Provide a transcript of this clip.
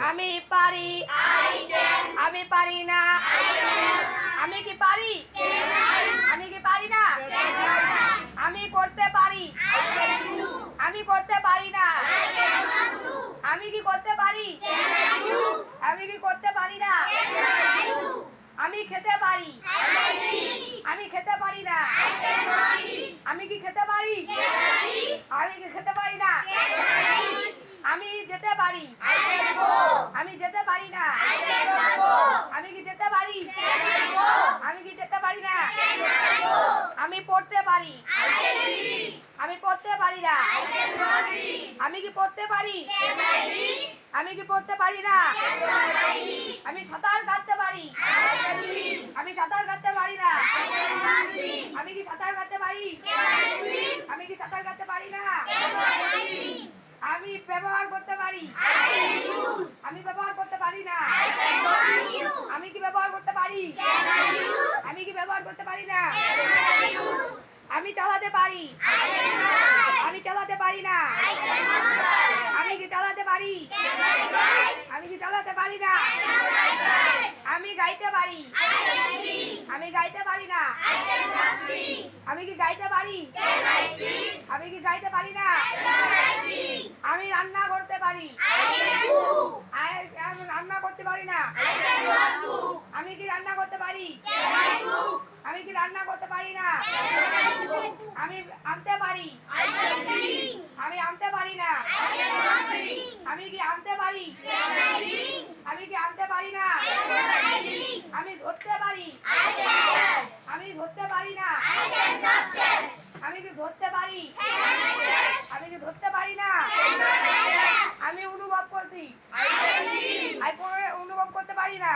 আমি পারি, আমি পারি না, আমি কি পারি, আমি কি পারি না, আমি করতে পারি, আমি করতে পারি না, আমি কি করতে পারি, আমি কি করতে পারি না, আমি খেতে পারি, আমি খেতে পারি না, আমি কি খেতে পারি, আমি কি খেতে পারি না, আমি যেতে পারি, আমি যেতে পারি না, আমি কি যেতে পারি, আমি কি যেতে পারি না, আমি পড়তে পারি, আমি পড়তে পারি না, আমি কি পড়তে পারি, আমি কি পড়তে পারি না, আমি সাঁতার কাটতে পারি, আমি সাঁতার কাটতে পারি না, আমি কি সাঁতার কাটতে পারি, আমি কি সাঁতার কাটতে পারি না, আমি ব্যবহার করতে পারি, আমি ব্যবহার করতে পারি না, আমি কি ব্যবহার করতে পারি, আমি কি ব্যবহার করতে পারি না, আমি চালাতে পারি, আমি চালাতে পারি না, আমি কি চালাতে পারি, আমি কি চালাতে পারি না, আমি গাইতে পারি, আমি গাইতে পারি না, আমি কি গাইতে পারি, আমি কি গাইতে পারি না, আমি রান্না করতে পারি, আমি রান্না করতে পারি না, আমি কি রান্না করতে পারি, আমি কি রান্না করতে পারি না, আমি আনতে পারি, আমি আনতে পারি না, আমি কি আনতে পারি, আমি কি আনতে পারি না, আমি ধরতে পারি, আমি ধরতে পারি না, আমি কি ধরতে পারি, আমি কি ধরতে পারি না, আমি অনুভব করছি, অনুভব করতে পারি না,